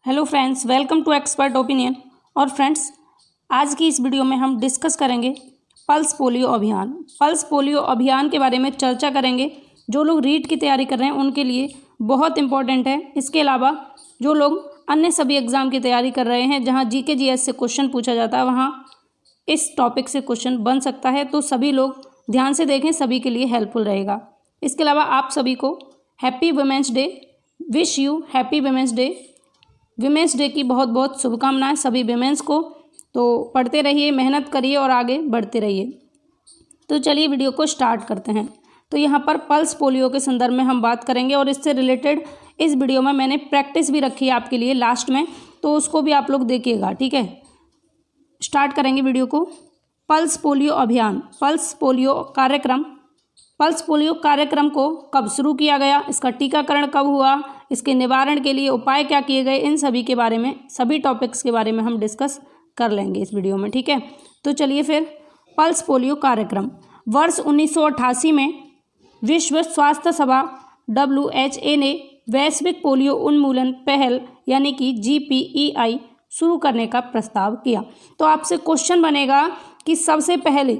Hello friends, welcome to expert opinion. और friends, आज की इस वीडियो में हम डिस्कस करेंगे पल्स पोलियो अभियान। पल्स पोलियो अभियान के बारे में चर्चा करेंगे। जो लोग रीट की तैयारी कर रहे हैं उनके लिए बहुत इंपॉर्टेंट है। इसके अलावा जो लोग अन्य सभी एग्ज़ाम की तैयारी कर रहे हैं जहां जीके जीएस से क्वेश्चन पूछा जाता है वहां इस टॉपिक से क्वेश्चन बन सकता है, तो सभी लोग ध्यान से देखें, सभी के लिए हेल्पफुल रहेगा। इसके अलावा आप सभी को happy women's day, wish you happy women's day की बहुत बहुत शुभकामनाएं सभी विमेंस को। तो पढ़ते रहिए, मेहनत करिए और आगे बढ़ते रहिए। तो चलिए वीडियो को स्टार्ट करते हैं। तो यहाँ पर पल्स पोलियो के संदर्भ में हम बात करेंगे और इससे रिलेटेड इस वीडियो में मैंने प्रैक्टिस भी रखी है आपके लिए लास्ट में, तो उसको भी आप लोग देखिएगा, ठीक है। स्टार्ट करेंगे वीडियो को। पल्स पोलियो अभियान, पल्स पोलियो कार्यक्रम को कब शुरू किया गया, इसका टीकाकरण कब हुआ, इसके निवारण के लिए उपाय क्या किए गए, इन सभी के बारे में, सभी टॉपिक्स के बारे में हम डिस्कस कर लेंगे इस वीडियो में, ठीक है। तो चलिए फिर, पल्स पोलियो कार्यक्रम वर्ष 1988 में विश्व स्वास्थ्य सभा WHO ने वैश्विक पोलियो उन्मूलन पहल यानी कि GPEI शुरू करने का प्रस्ताव किया। तो आपसे क्वेश्चन बनेगा कि सबसे पहले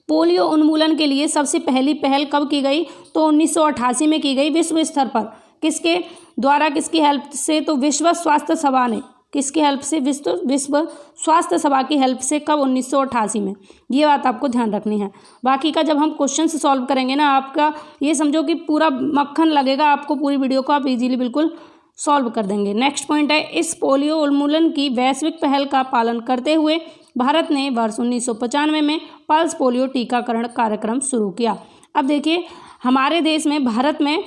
पोलियो उन्मूलन के लिए सबसे पहली पहल कब की गई, तो 1988 में की गई। विश्व स्तर पर किसके द्वारा, किसकी हेल्प से, तो विश्व स्वास्थ्य सभा ने, किसकी हेल्प से, विश्व स्वास्थ्य सभा की हेल्प से। कब, 1988 में। ये बात आपको ध्यान रखनी है। बाकी का जब हम क्वेश्चन से सॉल्व करेंगे ना, आपका ये समझो कि पूरा मक्खन लगेगा आपको, पूरी वीडियो को आप इजीली बिल्कुल सॉल्व कर देंगे। नेक्स्ट पॉइंट है, इस पोलियो उन्मूलन की वैश्विक पहल का पालन करते हुए भारत ने वर्ष 1995 में पल्स पोलियो टीकाकरण कार्यक्रम शुरू किया। अब देखिए, हमारे देश में, भारत में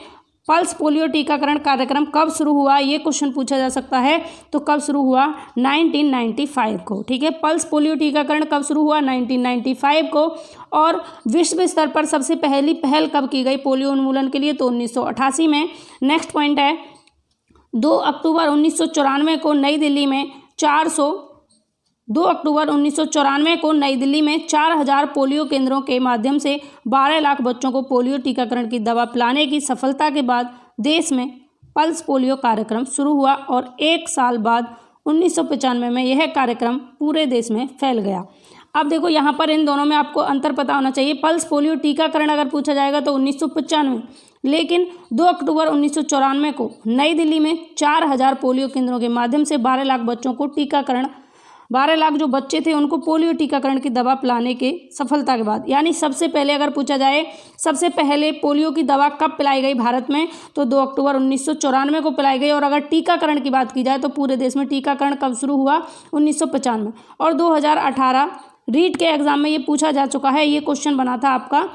पल्स पोलियो टीकाकरण कार्यक्रम कब शुरू हुआ, ये क्वेश्चन पूछा जा सकता है। तो कब शुरू हुआ, 1995 को, ठीक है। पल्स पोलियो टीकाकरण कब शुरू हुआ, 1995 को। और विश्व स्तर पर सबसे पहली पहल कब की गई पोलियो उन्मूलन के लिए, तो 1988 में। नेक्स्ट पॉइंट है, 2 अक्टूबर 1994 को नई दिल्ली में 4,000 पोलियो केंद्रों के माध्यम से 12 लाख बच्चों को पोलियो टीकाकरण की दवा पिलाने की सफलता के बाद देश में पल्स पोलियो कार्यक्रम शुरू हुआ और 1 साल बाद 1995 में यह कार्यक्रम पूरे देश में फैल गया। अब देखो, यहाँ पर इन दोनों में आपको अंतर पता होना चाहिए। पल्स पोलियो टीकाकरण अगर पूछा जाएगा तो 1995, लेकिन 2 अक्टूबर 1994 को नई दिल्ली में 4,000 पोलियो केंद्रों के माध्यम से 12 लाख बच्चों को टीकाकरण, 12 लाख जो बच्चे थे उनको पोलियो टीकाकरण की दवा पिलाने के सफलता के बाद, यानी सबसे पहले अगर पूछा जाए सबसे पहले पोलियो की दवा कब पिलाई गई भारत में, तो 2 अक्टूबर 1994 को पिलाई गई। और अगर टीकाकरण की बात की जाए तो पूरे देश में टीकाकरण कब शुरू हुआ, 1995। और 2018 रीट के एग्जाम में ये पूछा जा चुका है, ये क्वेश्चन बना था आपका,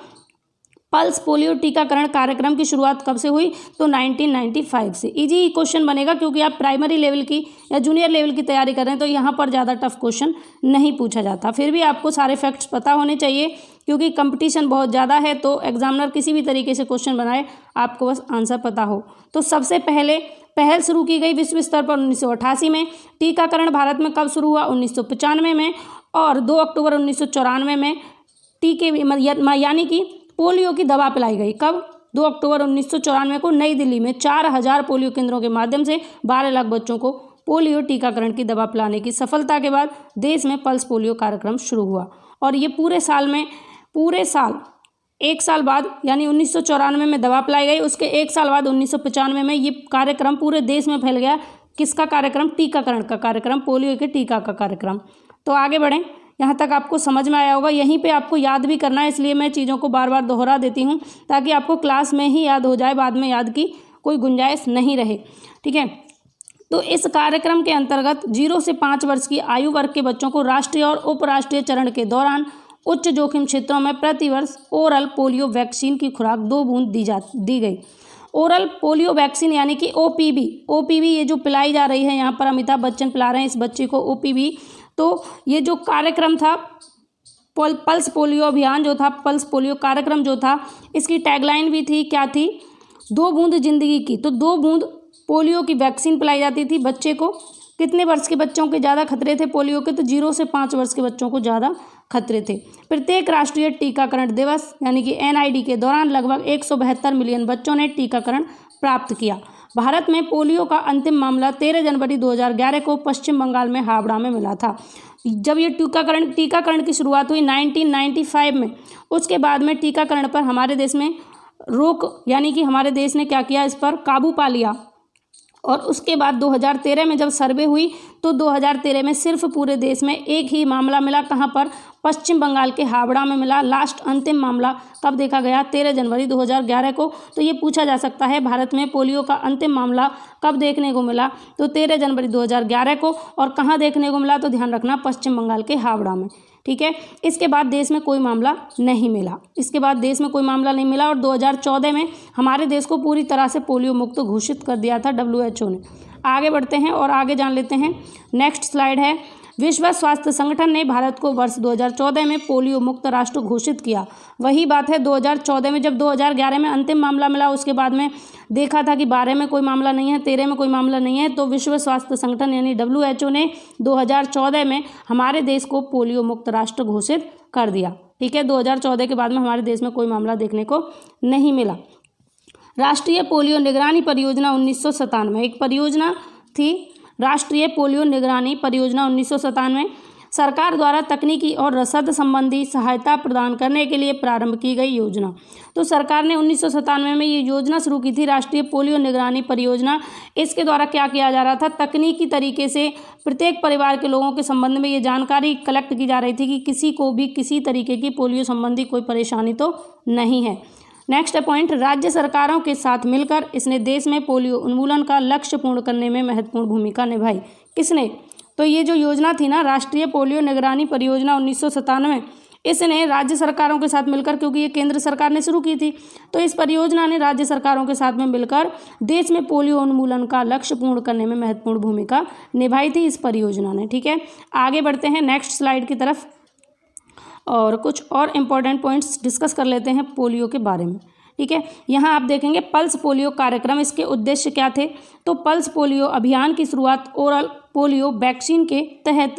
पल्स पोलियो टीकाकरण कार्यक्रम की शुरुआत कब से हुई, तो 1995 से। इजी क्वेश्चन बनेगा क्योंकि आप प्राइमरी लेवल की या जूनियर लेवल की तैयारी कर रहे हैं, तो यहाँ पर ज़्यादा टफ क्वेश्चन नहीं पूछा जाता। फिर भी आपको सारे फैक्ट्स पता होने चाहिए क्योंकि कंपटीशन बहुत ज़्यादा है, तो एग्जामिनर किसी भी तरीके से क्वेश्चन बनाए, आपको बस आंसर पता हो। तो सबसे पहले पहल शुरू की गई विश्व स्तर पर 1988 में। टीकाकरण भारत में कब शुरू हुआ, 1995 में। और 2 अक्टूबर 1994 में टीके यानी कि पोलियो की दवा पिलाई गई। कब, 2 अक्टूबर 1994 को नई दिल्ली में 4,000 पोलियो केंद्रों के माध्यम से 12 लाख बच्चों को पोलियो टीकाकरण की दवा पिलाने की सफलता के बाद देश में पल्स पोलियो कार्यक्रम शुरू हुआ। और ये पूरे साल 1 साल बाद, यानी 1994 में दवा पिलाई गई, उसके 1 साल बाद 1995 में ये कार्यक्रम पूरे देश में फैल गया। किसका कार्यक्रम, टीकाकरण का कार्यक्रम, पोलियो के टीका का कार्यक्रम। तो आगे बढ़ें, यहाँ तक आपको समझ में आया होगा। यहीं पे आपको याद भी करना है, इसलिए मैं चीज़ों को बार बार दोहरा देती हूँ ताकि आपको क्लास में ही याद हो जाए, बाद में याद की कोई गुंजाइश नहीं रहे, ठीक है। तो इस कार्यक्रम के अंतर्गत 0 से 5 वर्ष की आयु वर्ग के बच्चों को राष्ट्रीय और उपराष्ट्रीय चरण के दौरान उच्च जोखिम क्षेत्रों में प्रतिवर्ष ओरल पोलियो वैक्सीन की खुराक 2 बूंद दी गई। ओरल पोलियो वैक्सीन यानी कि OPV ये जो पिलाई जा रही है, यहाँ पर अमिताभ बच्चन पिला रहे हैं इस बच्चे को OPV। तो ये जो कार्यक्रम था, पल्स पोलियो अभियान जो था, पल्स पोलियो कार्यक्रम जो था, इसकी टैगलाइन भी थी, क्या थी, 2 बूंद जिंदगी की। तो 2 बूंद पोलियो की वैक्सीन पिलाई जाती थी बच्चे को। कितने वर्ष के बच्चों के ज़्यादा खतरे थे पोलियो के, तो 0 से 5 वर्ष के बच्चों को ज़्यादा खतरे थे। प्रत्येक राष्ट्रीय टीकाकरण दिवस यानी कि NID के दौरान लगभग 172 मिलियन बच्चों ने टीकाकरण प्राप्त किया। भारत में पोलियो का अंतिम मामला 13 जनवरी 2011 को पश्चिम बंगाल में हावड़ा में मिला था। जब ये टीकाकरण की शुरुआत हुई 1995 में, उसके बाद में टीकाकरण पर हमारे देश में रोक, यानी कि हमारे देश ने क्या किया, इस पर काबू पा लिया। और उसके बाद 2013 में जब सर्वे हुई तो 2013 में सिर्फ पूरे देश में एक ही मामला मिला, कहाँ पर, पश्चिम बंगाल के हावड़ा में मिला। लास्ट अंतिम मामला कब देखा गया, 13 जनवरी 2011 को। तो ये पूछा जा सकता है भारत में पोलियो का अंतिम मामला कब देखने को मिला, तो 13 जनवरी 2011 को। और कहाँ देखने को मिला, तो ध्यान रखना, पश्चिम बंगाल के हावड़ा में। ठीक है, इसके बाद देश में कोई मामला नहीं मिला, और 2014 में हमारे देश को पूरी तरह से पोलियो मुक्त घोषित कर दिया था WHO ने। आगे बढ़ते हैं और आगे जान लेते हैं। नेक्स्ट स्लाइड है, विश्व स्वास्थ्य संगठन ने भारत को वर्ष 2014 में पोलियो मुक्त राष्ट्र घोषित किया। वही बात है, 2014 में जब 2011 में अंतिम मामला मिला, उसके बाद में देखा था कि 12 में कोई मामला नहीं है, 13 में कोई मामला नहीं है, तो विश्व स्वास्थ्य संगठन यानी WHO ने 2014 में हमारे देश को पोलियो मुक्त राष्ट्र घोषित कर दिया। ठीक है, 2014 के बाद में हमारे देश में कोई मामला देखने को नहीं मिला। राष्ट्रीय पोलियो निगरानी परियोजना 1997 एक परियोजना थी। राष्ट्रीय पोलियो निगरानी परियोजना 1997 सरकार द्वारा तकनीकी और रसद संबंधी सहायता प्रदान करने के लिए प्रारंभ की गई योजना। तो सरकार ने 1997 में ये योजना शुरू की थी, राष्ट्रीय पोलियो निगरानी परियोजना। इसके द्वारा क्या किया जा रहा था, तकनीकी तरीके से प्रत्येक परिवार के लोगों के संबंध में ये जानकारी कलेक्ट की जा रही थी कि किसी को भी किसी तरीके की पोलियो संबंधी कोई परेशानी तो नहीं है। नेक्स्ट पॉइंट, राज्य सरकारों के साथ मिलकर इसने देश में पोलियो उन्मूलन का लक्ष्य पूर्ण करने में महत्वपूर्ण भूमिका निभाई। किसने, तो ये जो योजना थी ना, राष्ट्रीय पोलियो निगरानी परियोजना 1997, इसने राज्य सरकारों के साथ मिलकर, क्योंकि ये केंद्र सरकार ने शुरू की थी, तो इस परियोजना ने राज्य सरकारों के साथ में मिलकर देश में पोलियो उन्मूलन का लक्ष्य पूर्ण करने में महत्वपूर्ण भूमिका निभाई थी इस परियोजना ने। ठीक है, आगे बढ़ते हैं नेक्स्ट स्लाइड की तरफ और कुछ और इम्पोर्टेंट पॉइंट्स डिस्कस कर लेते हैं पोलियो के बारे में। ठीक है, यहाँ आप देखेंगे पल्स पोलियो कार्यक्रम, इसके उद्देश्य क्या थे, तो पल्स पोलियो अभियान की शुरुआत ओरल पोलियो वैक्सीन के तहत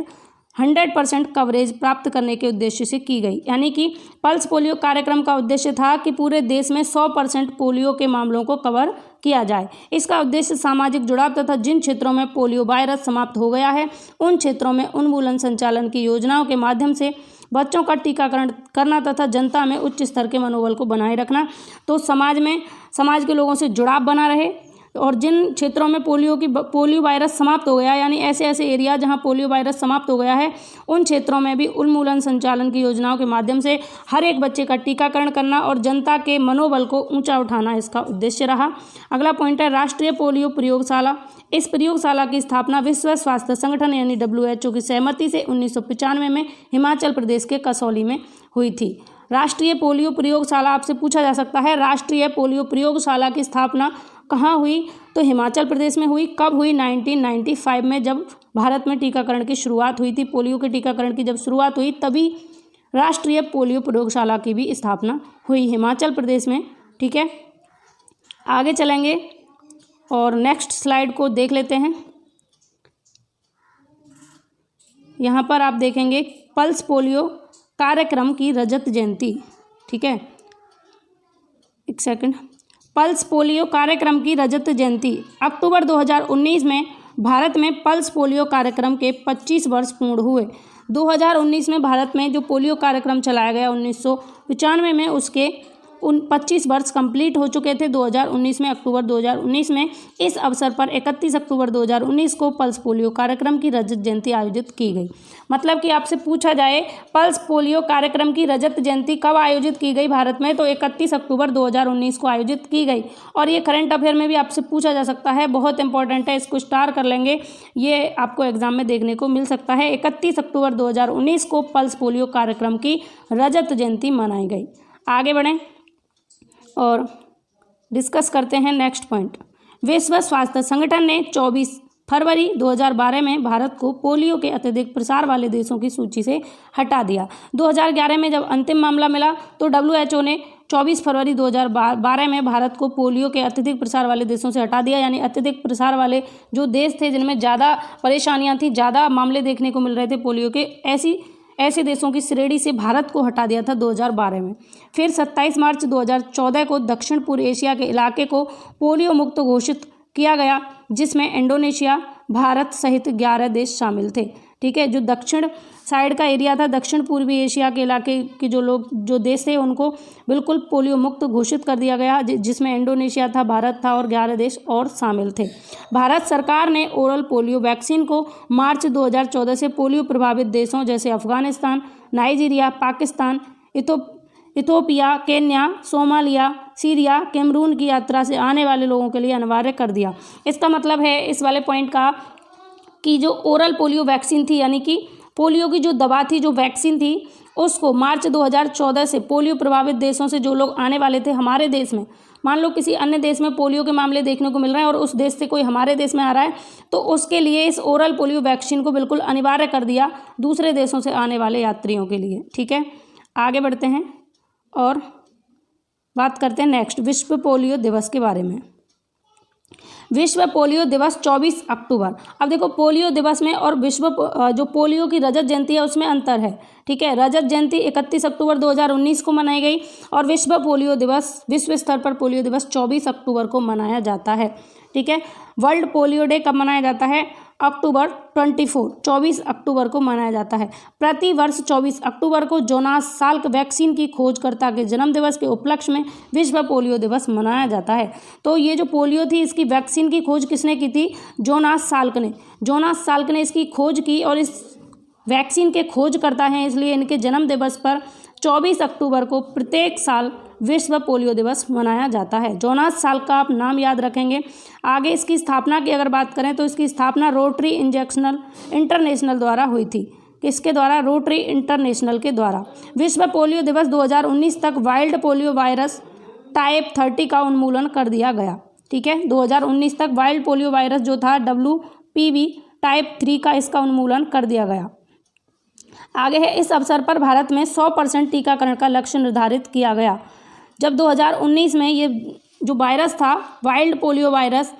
100% कवरेज प्राप्त करने के उद्देश्य से की गई। यानी कि पल्स पोलियो कार्यक्रम का उद्देश्य था कि पूरे देश में 100% पोलियो के मामलों को कवर किया जाए। इसका उद्देश्य सामाजिक जुड़ाव तथा जिन क्षेत्रों में पोलियो वायरस समाप्त हो गया है उन क्षेत्रों में उन्मूलन संचालन की योजनाओं के माध्यम से बच्चों का टीकाकरण करना तथा जनता में उच्च स्तर के मनोबल को बनाए रखना। तो समाज के लोगों से जुड़ाव बना रहे, और जिन क्षेत्रों में पोलियो वायरस समाप्त हो गया, यानी ऐसे एरिया जहां पोलियो वायरस समाप्त हो गया है, उन क्षेत्रों में भी उन्मूलन संचालन की योजनाओं के माध्यम से हर एक बच्चे का टीकाकरण करना और जनता के मनोबल को ऊंचा उठाना इसका उद्देश्य रहा। अगला पॉइंट है राष्ट्रीय पोलियो प्रयोगशाला। इस प्रयोगशाला की स्थापना विश्व स्वास्थ्य संगठन यानी WHO की सहमति से 1995 में हिमाचल प्रदेश के कसौली में हुई थी। राष्ट्रीय पोलियो प्रयोगशाला, आपसे पूछा जा सकता है राष्ट्रीय पोलियो प्रयोगशाला की स्थापना कहाँ हुई, तो हिमाचल प्रदेश में हुई। कब हुई, 1995 में, जब भारत में टीकाकरण की शुरुआत हुई थी, पोलियो के टीकाकरण की जब शुरुआत हुई तभी राष्ट्रीय पोलियो प्रयोगशाला की भी स्थापना हुई हिमाचल प्रदेश में। ठीक है, आगे चलेंगे और नेक्स्ट स्लाइड को देख लेते हैं। यहाँ पर आप देखेंगे पल्स पोलियो कार्यक्रम की रजत जयंती। ठीक है, एक सेकंड, पल्स पोलियो कार्यक्रम की रजत जयंती। अक्टूबर 2019 में भारत में पल्स पोलियो कार्यक्रम के 25 वर्ष पूर्ण हुए। 2019 में भारत में जो पोलियो कार्यक्रम चलाया गया 1995 में, उसके 25 वर्ष कंप्लीट हो चुके थे 2019 में, अक्टूबर 2019 में। इस अवसर पर 31 अक्टूबर 2019 को पल्स पोलियो कार्यक्रम की रजत जयंती आयोजित की गई। मतलब कि आपसे पूछा जाए पल्स पोलियो कार्यक्रम की रजत जयंती कब आयोजित की गई भारत में, तो 31 अक्टूबर 2019 को आयोजित की गई। और ये करंट अफेयर में भी आपसे पूछा जा सकता है, बहुत इंपॉर्टेंट है, इसको स्टार कर लेंगे, ये आपको एग्जाम में देखने को मिल सकता है। 31 अक्टूबर 2019 को पल्स पोलियो कार्यक्रम की रजत जयंती मनाई गई। आगे बढ़ें और डिस्कस करते हैं नेक्स्ट पॉइंट। विश्व स्वास्थ्य संगठन ने 24 फरवरी 2012 में भारत को पोलियो के अत्यधिक प्रसार वाले देशों की सूची से हटा दिया। 2011 में जब अंतिम मामला मिला तो WHO ने 24 फरवरी 2012 में भारत को पोलियो के अत्यधिक प्रसार वाले देशों से हटा दिया। यानी अत्यधिक प्रसार वाले जो देश थे जिनमें ज़्यादा परेशानियां थी, ज़्यादा मामले देखने को मिल रहे थे पोलियो के, ऐसे देशों की श्रेणी से भारत को हटा दिया था 2012 में। फिर 27 मार्च 2014 को दक्षिण पूर्व एशिया के इलाके को पोलियो मुक्त घोषित किया गया, जिसमें इंडोनेशिया, भारत सहित 11 देश शामिल थे। ठीक है, जो दक्षिण साइड का एरिया था, दक्षिण पूर्वी एशिया के इलाके के जो देश थे उनको बिल्कुल पोलियो मुक्त घोषित कर दिया गया, जिसमें इंडोनेशिया था, भारत था और 11 देश और शामिल थे। भारत सरकार ने ओरल पोलियो वैक्सीन को मार्च 2014 से पोलियो प्रभावित देशों जैसे Afghanistan, Nigeria, Pakistan, Ethiopia, Kenya, Somalia, Syria, Cameroon की यात्रा से आने वाले लोगों के लिए अनिवार्य कर दिया। इसका मतलब है इस वाले पॉइंट का कि जो ओरल पोलियो वैक्सीन थी, यानी कि पोलियो की जो दवा थी, जो वैक्सीन थी, उसको मार्च 2014 से पोलियो प्रभावित देशों से जो लोग आने वाले थे हमारे देश में, मान लो किसी अन्य देश में पोलियो के मामले देखने को मिल रहे हैं और उस देश से कोई हमारे देश में आ रहा है, तो उसके लिए इस ओरल पोलियो वैक्सीन को बिल्कुल अनिवार्य कर दिया दूसरे देशों से आने वाले यात्रियों के लिए। ठीक है, आगे बढ़ते हैं और बात करते हैं नेक्स्ट विश्व पोलियो दिवस के बारे में। विश्व पोलियो दिवस 24 अक्टूबर। अब देखो, पोलियो दिवस में और विश्व जो पोलियो की रजत जयंती है उसमें अंतर है। ठीक है, रजत जयंती 31 अक्टूबर 2019 को मनाई गई और विश्व पोलियो दिवस, विश्व स्तर पर पोलियो दिवस 24 अक्टूबर को मनाया जाता है। ठीक है, वर्ल्ड पोलियो डे कब मनाया जाता है? अक्टूबर 24 अक्टूबर को मनाया जाता है। प्रति वर्ष 24 अक्टूबर को जोनास साल्क वैक्सीन की खोजकर्ता के जन्मदिवस के उपलक्ष्य में विश्व पोलियो दिवस मनाया जाता है। तो ये जो पोलियो थी, इसकी वैक्सीन की खोज किसने की थी? जोनास साल्क ने। जोनास साल्क ने इसकी खोज की और इस वैक्सीन के खोजकर्ता हैं, इसलिए इनके जन्म दिवस पर 24 अक्टूबर को प्रत्येक साल विश्व पोलियो दिवस मनाया जाता है। जोनास साल्क का आप नाम याद रखेंगे। आगे इसकी स्थापना की अगर बात करें तो इसकी स्थापना रोटरी इंटरनेशनल द्वारा हुई थी। किसके द्वारा? रोटरी इंटरनेशनल के द्वारा। विश्व पोलियो दिवस 2019 तक वाइल्ड पोलियो वायरस टाइप 30 का उन्मूलन कर दिया गया। ठीक है, 2019 तक वाइल्ड पोलियो वायरस जो था WPV टाइप 3 का इसका उन्मूलन कर दिया गया। आगे है, इस अवसर पर भारत में 100% टीकाकरण का लक्ष्य निर्धारित किया गया। जब 2019 में ये जो वायरस था, वाइल्ड पोलियो वायरस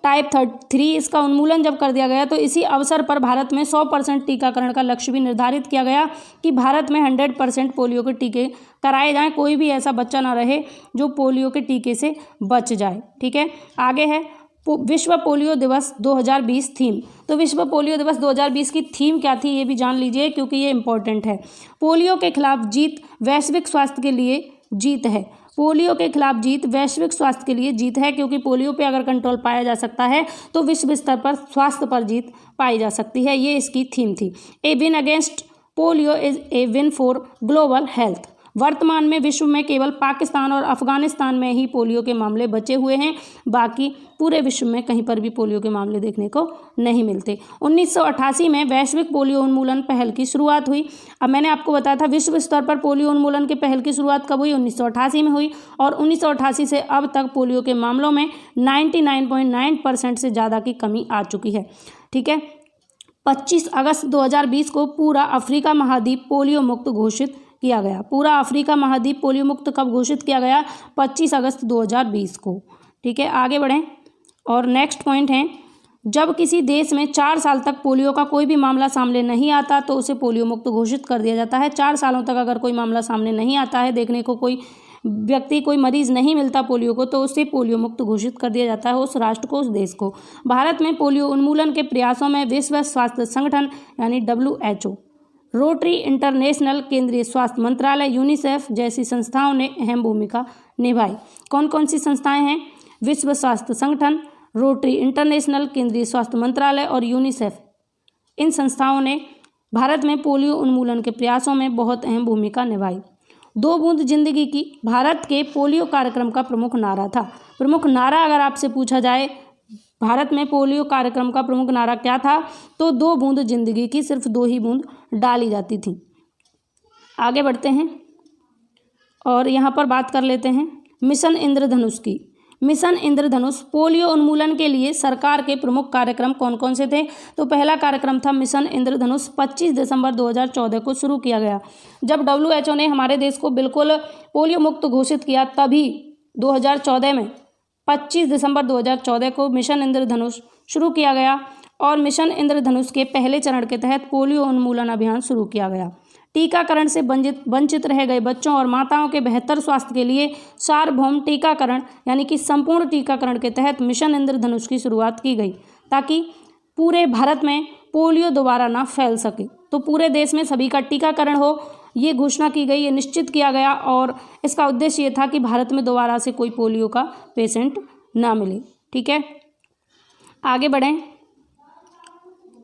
टाइप 3, इसका उन्मूलन जब कर दिया गया, तो इसी अवसर पर भारत में 100% टीकाकरण का लक्ष्य भी निर्धारित किया गया कि भारत में 100% पोलियो के टीके कराए जाएं, कोई भी ऐसा बच्चा ना रहे जो पोलियो के टीके से बच जाए। ठीक है, आगे है विश्व पोलियो दिवस 2020 थीम। तो विश्व पोलियो दिवस 2020 की थीम क्या थी ये भी जान लीजिए, क्योंकि ये इंपॉर्टेंट है। पोलियो के खिलाफ जीत वैश्विक स्वास्थ्य के लिए जीत है। पोलियो के खिलाफ जीत वैश्विक स्वास्थ्य के लिए जीत है, क्योंकि पोलियो पे अगर कंट्रोल पाया जा सकता है तो विश्व स्तर पर स्वास्थ्य पर जीत पाई जा सकती है। ये इसकी थीम थी। A win against polio is a win for global health. वर्तमान में विश्व में केवल पाकिस्तान और अफगानिस्तान में ही पोलियो के मामले बचे हुए हैं, बाकी पूरे विश्व में कहीं पर भी पोलियो के मामले देखने को नहीं मिलते। 1988 में वैश्विक पोलियो उन्मूलन पहल की शुरुआत हुई। अब मैंने आपको बताया था विश्व स्तर पर पोलियो उन्मूलन की पहल की शुरुआत कब हुई? 1988 में हुई और 1988 से अब तक पोलियो के मामलों में 99.9% से ज़्यादा की कमी आ चुकी है। ठीक है, 25 अगस्त 2020 को पूरा अफ्रीका महाद्वीप पोलियो मुक्त घोषित किया गया। पूरा अफ्रीका महाद्वीप पोलियो मुक्त कब घोषित किया गया? 25 अगस्त 2020 को। ठीक है, आगे बढ़ें और नेक्स्ट पॉइंट है, जब किसी देश में 4 साल तक पोलियो का कोई भी मामला सामने नहीं आता तो उसे पोलियो मुक्त घोषित कर दिया जाता है। 4 सालों तक अगर कोई मामला सामने नहीं आता है, देखने को कोई व्यक्ति, कोई मरीज नहीं मिलता पोलियो को, तो उसे पोलियो मुक्त घोषित कर दिया जाता है, उस राष्ट्र को, उस देश को। भारत में पोलियो उन्मूलन के प्रयासों में विश्व स्वास्थ्य संगठन यानी WHO, रोटरी इंटरनेशनल, केंद्रीय स्वास्थ्य मंत्रालय, यूनिसेफ जैसी संस्थाओं ने अहम भूमिका निभाई। कौन कौन सी संस्थाएं हैं? विश्व स्वास्थ्य संगठन, रोटरी इंटरनेशनल, केंद्रीय स्वास्थ्य मंत्रालय और यूनिसेफ। इन संस्थाओं ने भारत में पोलियो उन्मूलन के प्रयासों में बहुत अहम भूमिका निभाई। 2 बूंद जिंदगी की भारत के पोलियो कार्यक्रम का प्रमुख नारा था। प्रमुख नारा अगर आपसे पूछा जाए भारत में पोलियो कार्यक्रम का प्रमुख नारा क्या था, तो 2 बूंद जिंदगी की, सिर्फ 2 ही बूंद डाली जाती थी। आगे बढ़ते हैं और यहाँ पर बात कर लेते हैं मिशन इंद्रधनुष की। मिशन इंद्रधनुष पोलियो उन्मूलन के लिए सरकार के प्रमुख कार्यक्रम कौन कौन से थे? तो पहला कार्यक्रम था मिशन इंद्रधनुष, 25 दिसंबर 2014 को शुरू किया गया। जब WHO ने हमारे देश को बिल्कुल पोलियो मुक्त घोषित किया, तभी 2014 में 25 दिसंबर 2014 को मिशन इंद्रधनुष शुरू किया गया और मिशन इंद्रधनुष के पहले चरण के तहत पोलियो उन्मूलन अभियान शुरू किया गया। टीकाकरण से वंचित रह गए बच्चों और माताओं के बेहतर स्वास्थ्य के लिए सार्वभौम टीकाकरण यानी कि संपूर्ण टीकाकरण के तहत मिशन इंद्रधनुष की शुरुआत की गई, ताकि पूरे भारत में पोलियो दोबारा ना फैल सके। तो पूरे देश में सभी का टीकाकरण हो, ये घोषणा की गई, ये निश्चित किया गया और इसका उद्देश्य ये था कि भारत में दोबारा से कोई पोलियो का पेशेंट ना मिले। ठीक है, आगे बढ़ें।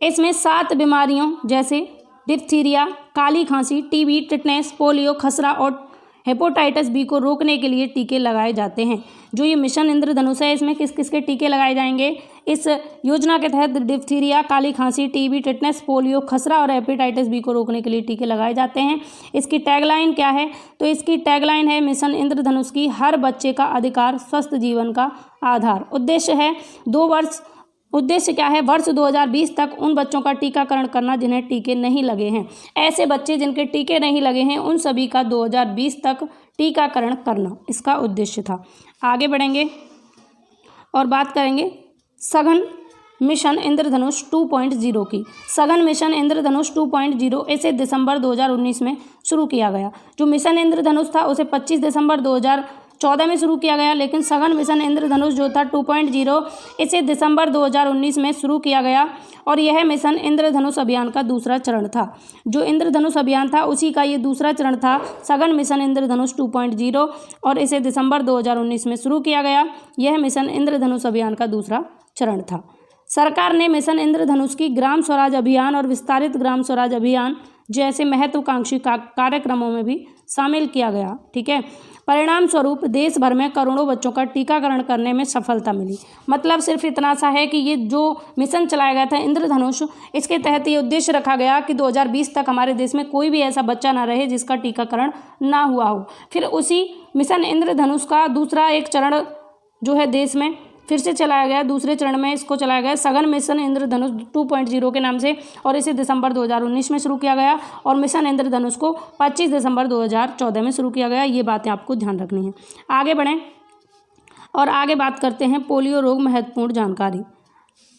इसमें 7 बीमारियों जैसे डिप्थीरिया, काली खांसी, टीबी, टिटनेस, पोलियो, खसरा और हेपेटाइटिस बी को रोकने के लिए टीके लगाए जाते हैं। जो ये मिशन इंद्रधनुष है, इसमें किस किस के टीके लगाए जाएंगे? इस योजना के तहत डिप्थीरिया, काली खांसी, टीबी, टिटनेस, पोलियो, खसरा और हेपेटाइटिस बी को रोकने के लिए टीके लगाए जाते हैं। इसकी टैगलाइन क्या है? तो इसकी टैगलाइन है मिशन इंद्रधनुष की हर बच्चे का अधिकार, स्वस्थ जीवन का आधार। उद्देश्य क्या है? वर्ष 2020 तक उन बच्चों का टीकाकरण करना जिन्हें टीके नहीं लगे हैं। ऐसे बच्चे जिनके टीके नहीं लगे हैं उन सभी का 2020 तक टीकाकरण करना इसका उद्देश्य था। आगे बढ़ेंगे और बात करेंगे सघन मिशन इंद्रधनुष 2.0 की। सघन मिशन इंद्रधनुष 2.0 इसे दिसंबर 2019 में शुरू किया गया। जो मिशन इंद्रधनुष था उसे 25 दिसंबर 2014 में शुरू किया गया, लेकिन सघन मिशन इंद्रधनुष जो था 2.0 इसे दिसंबर 2019 में शुरू किया गया और यह मिशन इंद्रधनुष अभियान का दूसरा चरण था। जो इंद्रधनुष अभियान था उसी का ये दूसरा चरण था, सघन मिशन इंद्रधनुष 2.0 और इसे दिसंबर 2019 में शुरू किया गया। यह मिशन इंद्रधनुष अभियान का दूसरा चरण था। सरकार ने मिशन इंद्रधनुष की ग्राम स्वराज अभियान और विस्तारित ग्राम स्वराज अभियान जैसे महत्वाकांक्षी कार्यक्रमों में भी शामिल किया गया। ठीक है, परिणाम स्वरूप देश भर में करोड़ों बच्चों का टीकाकरण करने में सफलता मिली। मतलब सिर्फ इतना सा है कि ये जो मिशन चलाया गया था इंद्रधनुष, इसके तहत ये उद्देश्य रखा गया कि 2020 तक हमारे देश में कोई भी ऐसा बच्चा ना रहे जिसका टीकाकरण ना हुआ हो। फिर उसी मिशन इंद्रधनुष का दूसरा एक चरण जो है देश में फिर से चलाया गया, दूसरे चरण में इसको चलाया गया सघन मिशन इंद्रधनुष 2.0 के नाम से और इसे दिसंबर 2019 में शुरू किया गया और मिशन इंद्रधनुष को 25 दिसंबर 2014 में शुरू किया गया। ये बातें आपको ध्यान रखनी है। आगे बढ़ें और आगे बात करते हैं पोलियो रोग महत्वपूर्ण जानकारी।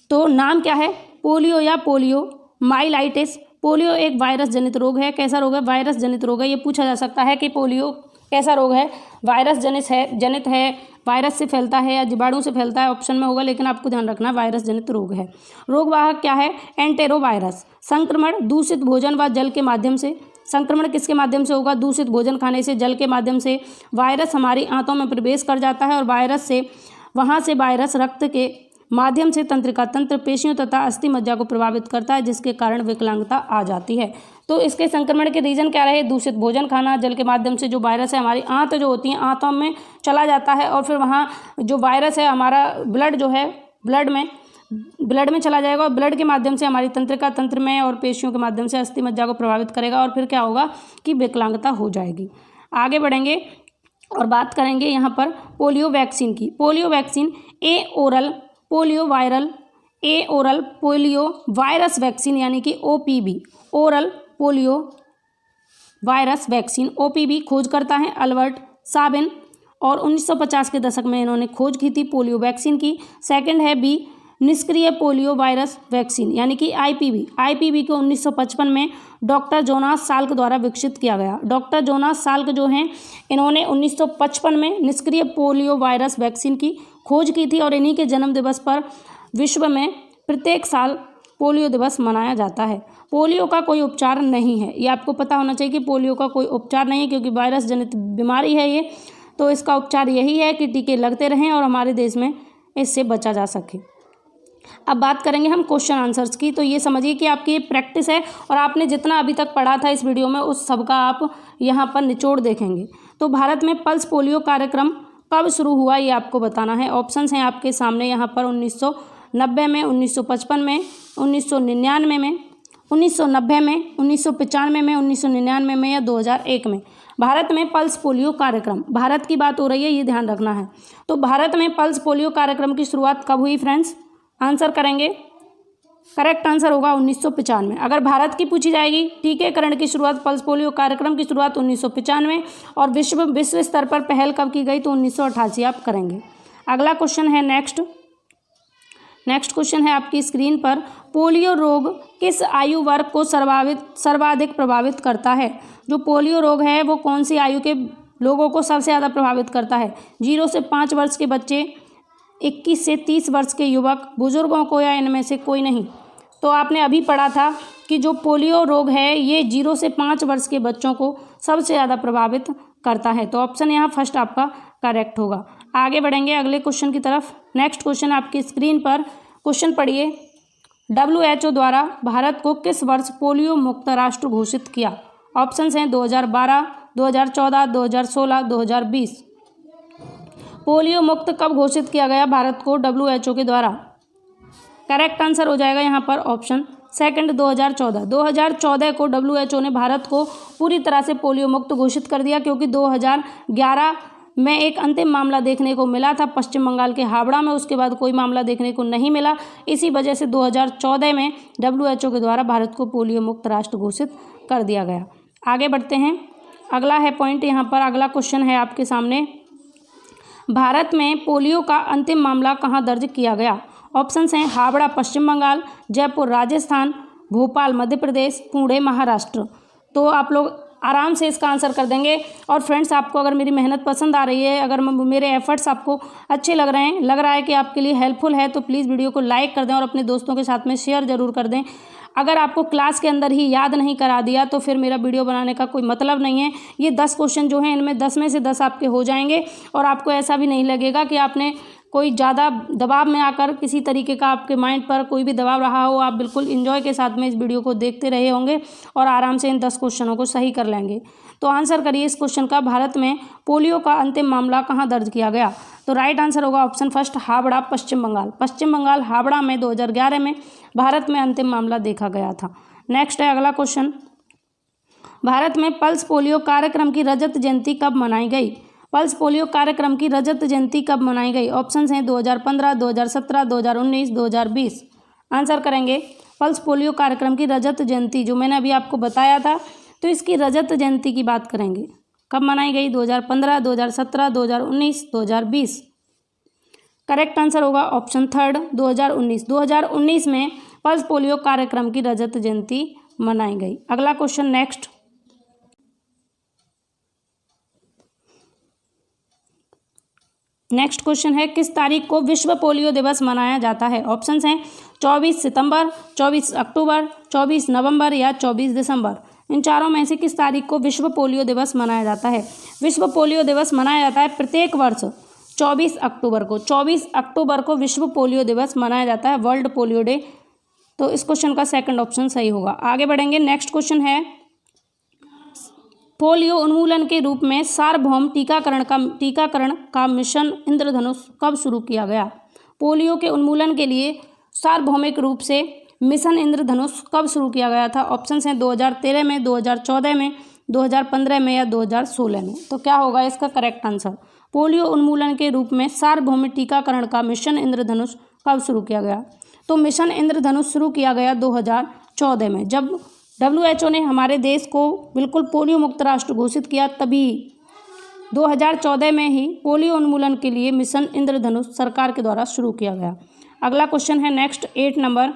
तो नाम क्या है? पोलियो या पोलियो माइलाइटिस। पोलियो एक वायरस जनित रोग है। कैसा रोग है? वायरस जनित रोग है। ये पूछा जा सकता है कि पोलियो कैसा रोग है? वायरस जनित है, वायरस से फैलता है या जीवाणु से फैलता है, ऑप्शन में होगा, लेकिन आपको ध्यान रखना वायरस जनित रोग है। रोगवाहक क्या है? एंटेरोवायरस। संक्रमण दूषित भोजन व जल के माध्यम से। संक्रमण किसके माध्यम से होगा? दूषित भोजन खाने से, जल के माध्यम से। वायरस हमारी आंतों में प्रवेश कर जाता है और वहाँ से वायरस रक्त के माध्यम से तंत्रिका तंत्र, पेशियों तथा अस्थि मज्जा को प्रभावित करता है, जिसके कारण विकलांगता आ जाती है। तो इसके संक्रमण के रीजन क्या रहे? दूषित भोजन खाना, जल के माध्यम से जो वायरस है हमारी आंत जो होती हैं आंतों में चला जाता है और फिर वहाँ जो वायरस है हमारा ब्लड जो है ब्लड में चला जाएगा और ब्लड के माध्यम से हमारी तंत्रिका तंत्र में और पेशियों के माध्यम से अस्थि मज्जा को प्रभावित करेगा और फिर क्या होगा कि विकलांगता हो जाएगी। आगे बढ़ेंगे और बात करेंगे यहाँ पर पोलियो वैक्सीन की। Polio vaccine oral polio virus vaccine यानी कि OPV, oral polio virus vaccine OPV खोज करता है अल्बर्ट साबिन और 1950 के दशक में इन्होंने खोज की थी पोलियो वैक्सीन की। सेकंड है बी निष्क्रिय पोलियो वायरस वैक्सीन यानी कि IPV को 1955 में डॉक्टर जोनास साल्क द्वारा विकसित किया गया। डॉक्टर जोनास साल्क जो हैं इन्होंने 1955 में निष्क्रिय पोलियो वायरस वैक्सीन की खोज की थी और इन्हीं के जन्म दिवस पर विश्व में प्रत्येक साल पोलियो दिवस मनाया जाता है। पोलियो का कोई उपचार नहीं है, ये आपको पता होना चाहिए कि पोलियो का कोई उपचार नहीं है क्योंकि वायरस जनित बीमारी है ये। तो इसका उपचार यही है कि टीके लगते रहें और हमारे देश में इससे बचा जा सके। अब बात करेंगे हम क्वेश्चन आंसर्स की। तो ये समझिए कि आपकी ये प्रैक्टिस है और आपने जितना अभी तक पढ़ा था इस वीडियो में उस सब का आप यहाँ पर निचोड़ देखेंगे। तो भारत में पल्स पोलियो कार्यक्रम कब शुरू हुआ ये आपको बताना है। ऑप्शंस हैं आपके सामने यहाँ पर 1990 में, 1955 में, 1999 में, 1990 में, 1995 में, 1999 में या 2001 में। भारत में पल्स पोलियो कार्यक्रम, भारत की बात हो रही है, ये ध्यान रखना है। तो भारत में पल्स पोलियो कार्यक्रम की शुरुआत कब हुई फ्रेंड्स? आंसर करेंगे, करेक्ट आंसर होगा 1995। अगर भारत की पूछी जाएगी टीकाकरण की शुरुआत, पल्स पोलियो कार्यक्रम की शुरुआत 1995 और विश्व स्तर पर पहल कब की गई तो 1988 आप करेंगे। अगला क्वेश्चन है नेक्स्ट क्वेश्चन है आपकी स्क्रीन पर, पोलियो रोग किस आयु वर्ग को सर्वाधिक प्रभावित करता है? जो पोलियो रोग है वो कौन सी आयु के लोगों को सबसे ज़्यादा प्रभावित करता है? 0 से 5 वर्ष के बच्चे, 21 से 30 वर्ष के युवक, बुजुर्गों को, या इनमें से कोई नहीं? तो आपने अभी पढ़ा था कि जो पोलियो रोग है ये 0 से 5 वर्ष के बच्चों को सबसे ज़्यादा प्रभावित करता है। तो ऑप्शन यहाँ फर्स्ट आपका करेक्ट होगा। आगे बढ़ेंगे अगले क्वेश्चन की तरफ। नेक्स्ट क्वेश्चन आपकी स्क्रीन पर क्वेश्चन पढ़िए। WHO द्वारा भारत को किस वर्ष पोलियो मुक्त राष्ट्र घोषित किया? ऑप्शंस हैं 2012, 2014, 2016, 2020। पोलियो मुक्त कब घोषित किया गया भारत को WHO के द्वारा? करेक्ट आंसर हो जाएगा यहाँ पर ऑप्शन सेकंड 2014। 2014 को WHO ने भारत को पूरी तरह से पोलियो मुक्त घोषित कर दिया, क्योंकि 2011 में एक अंतिम मामला देखने को मिला था पश्चिम बंगाल के हावड़ा में, उसके बाद कोई मामला देखने को नहीं मिला। इसी वजह से 2014 में WHO के द्वारा भारत को पोलियो मुक्त राष्ट्र घोषित कर दिया गया। आगे बढ़ते हैं, अगला है पॉइंट यहाँ पर, अगला क्वेश्चन है आपके सामने। भारत में पोलियो का अंतिम मामला कहाँ दर्ज किया गया? ऑप्शंस हैं हावड़ा पश्चिम बंगाल, जयपुर राजस्थान, भोपाल मध्य प्रदेश, पुणे महाराष्ट्र। तो आप लोग आराम से इसका आंसर कर देंगे। और फ्रेंड्स, आपको अगर मेरी मेहनत पसंद आ रही है, अगर मेरे एफर्ट्स आपको अच्छे लग रहा है कि आपके लिए हेल्पफुल है, तो प्लीज़ वीडियो को लाइक कर दें और अपने दोस्तों के साथ में शेयर ज़रूर कर दें। अगर आपको क्लास के अंदर ही याद नहीं करा दिया तो फिर मेरा वीडियो बनाने का कोई मतलब नहीं है। ये 10 क्वेश्चन जो हैं इनमें 10 में से 10 आपके हो जाएंगे और आपको ऐसा भी नहीं लगेगा कि आपने कोई ज़्यादा दबाव में आकर किसी तरीके का आपके माइंड पर कोई भी दबाव रहा हो। आप बिल्कुल एंजॉय के साथ में इस वीडियो को देखते रहे होंगे और आराम से इन 10 क्वेश्चनों को सही कर लेंगे। तो आंसर करिए इस क्वेश्चन का, भारत में पोलियो का अंतिम मामला कहाँ दर्ज किया गया? तो राइट आंसर होगा ऑप्शन फर्स्ट हावड़ा पश्चिम बंगाल। पश्चिम बंगाल हावड़ा में 2011 में भारत में अंतिम मामला देखा गया था। नेक्स्ट है अगला क्वेश्चन। भारत में पल्स पोलियो कार्यक्रम की रजत जयंती कब मनाई गई? पल्स पोलियो कार्यक्रम की रजत जयंती कब मनाई गई? ऑप्शंस हैं 2015, 2017, 2019, 2020। आंसर करेंगे पल्स पोलियो कार्यक्रम की रजत जयंती, जो मैंने अभी आपको बताया था, तो इसकी रजत जयंती की बात करेंगे। कब मनाई गई? 2015, 2017, 2019, 2020। करेक्ट आंसर होगा ऑप्शन थर्ड 2019। 2019 में पल्स पोलियो कार्यक्रम की रजत जयंती मनाई गई। अगला क्वेश्चन नेक्स्ट। नेक्स्ट क्वेश्चन है, किस तारीख को विश्व पोलियो दिवस मनाया जाता है? ऑप्शंस हैं 24 सितंबर, 24 अक्टूबर, 24 नवंबर या 24 दिसंबर। इन चारों में से किस तारीख को विश्व पोलियो दिवस मनाया जाता है? विश्व पोलियो दिवस मनाया जाता है प्रत्येक वर्ष 24 अक्टूबर को। 24 अक्टूबर को विश्व पोलियो दिवस मनाया जाता है, वर्ल्ड पोलियो डे। तो इस क्वेश्चन का सेकंड ऑप्शन सही होगा। आगे बढ़ेंगे, नेक्स्ट क्वेश्चन है, पोलियो उन्मूलन के रूप में सार्वभौम टीकाकरण का मिशन इंद्रधनुष कब शुरू किया गया? पोलियो के उन्मूलन के लिए सार्वभौमिक रूप से मिशन इंद्रधनुष कब शुरू किया गया था? ऑप्शंस हैं 2013 में, 2014 में, 2015 में या 2016 में। तो क्या होगा इसका करेक्ट आंसर? पोलियो उन्मूलन के रूप में सार्वभौमिक टीकाकरण का मिशन इंद्रधनुष कब शुरू किया गया? तो मिशन इंद्रधनुष शुरू किया गया 2014 में, जब WHO ने हमारे देश को बिल्कुल पोलियो मुक्त राष्ट्र घोषित किया, तभी 2014 में ही पोलियो उन्मूलन के लिए मिशन इंद्रधनुष सरकार के द्वारा शुरू किया गया। अगला क्वेश्चन है नेक्स्ट 8 नंबर,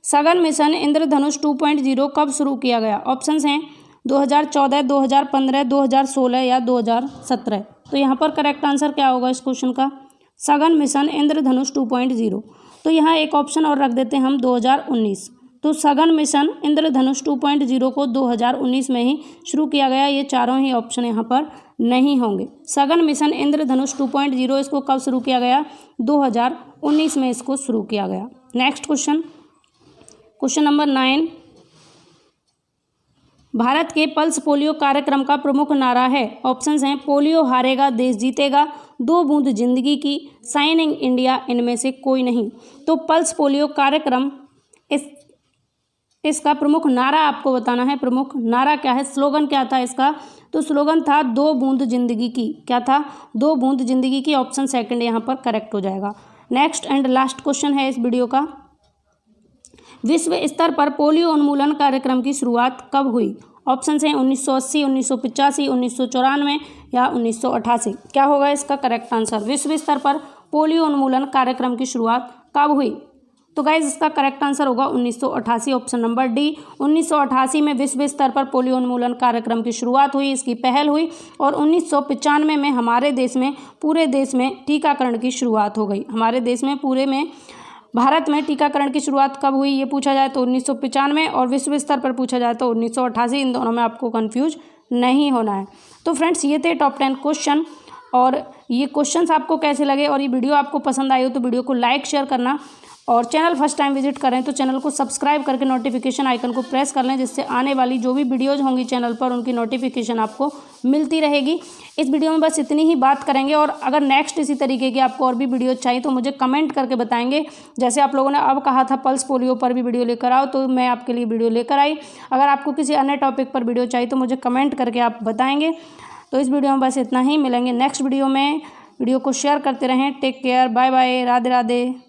सघन मिशन इंद्रधनुष 2.0 कब शुरू किया गया? ऑप्शंस हैं 2014, 2015, 2016 या 2017। तो यहाँ पर करेक्ट आंसर क्या होगा इस क्वेश्चन का? सघन मिशन इंद्रधनुष 2.0। तो यहाँ एक ऑप्शन और रख देते हैं हम 2019। तो सघन मिशन इंद्रधनुष 2.0 को 2019 में ही शुरू किया गया। ये चारों ही ऑप्शन यहाँ पर नहीं होंगे। सघन मिशन इंद्रधनुष 2.0 इसको कब शुरू किया गया? 2019 में इसको शुरू किया गया। Next question, question number 9, Bharat के पल्स पोलियो कार्यक्रम का प्रमुख नारा है? ऑप्शंस हैं पोलियो हारेगा देश जीतेगा, 2 बूंद जिंदगी की, साइनिंग इंडिया, इनमें से कोई नहीं। तो पल्स पोलियो कार्यक्रम इसका प्रमुख नारा आपको बताना है। प्रमुख नारा क्या है, स्लोगन क्या था इसका? तो स्लोगन था 2 बूंद जिंदगी की। क्या था? 2 बूंद जिंदगी की। ऑप्शन सेकंड यहाँ पर करेक्ट हो जाएगा। नेक्स्ट एंड लास्ट क्वेश्चन है इस वीडियो का, विश्व स्तर पर पोलियो उन्मूलन कार्यक्रम की शुरुआत कब हुई? ऑप्शन हैं 1980, 1985, 1994 या 1988। क्या होगा इसका करेक्ट आंसर? विश्व स्तर पर पोलियो उन्मूलन कार्यक्रम की शुरुआत कब हुई? तो गाइज इसका करेक्ट आंसर होगा 1988, ऑप्शन नंबर डी। 1988 में विश्व स्तर पर पोलियो उन्मूलन कार्यक्रम की शुरुआत हुई, इसकी पहल हुई और 1995 में हमारे देश में पूरे देश में टीकाकरण की शुरुआत हो गई। हमारे देश में पूरे में भारत में टीकाकरण की शुरुआत कब हुई ये पूछा जाए तो 1995 और विश्व स्तर पर पूछा जाए तो 1988। इन दोनों में आपको कंफ्यूज नहीं होना है। तो फ्रेंड्स ये थे टॉप 10 क्वेश्चन, और ये क्वेश्चंस आपको कैसे लगे और ये वीडियो आपको पसंद आई हो तो वीडियो को लाइक शेयर करना, और चैनल फर्स्ट टाइम विजिट करें तो चैनल को सब्सक्राइब करके नोटिफिकेशन आइकन को प्रेस कर लें, जिससे आने वाली जो भी वीडियोज़ होंगी चैनल पर उनकी नोटिफिकेशन आपको मिलती रहेगी। इस वीडियो में बस इतनी ही बात करेंगे, और अगर नेक्स्ट इसी तरीके की आपको और भी वीडियो चाहिए तो मुझे कमेंट करके बताएंगे। जैसे आप लोगों ने अब कहा था पल्स पोलियो पर भी वीडियो लेकर आओ, तो मैं आपके लिए वीडियो लेकर आई। अगर आपको किसी अन्य टॉपिक पर वीडियो चाहिए तो मुझे कमेंट करके आप बताएंगे। तो इस वीडियो में बस इतना ही, मिलेंगे नेक्स्ट वीडियो में। वीडियो को शेयर करते रहें। Take care, bye bye, Radhe Radhe.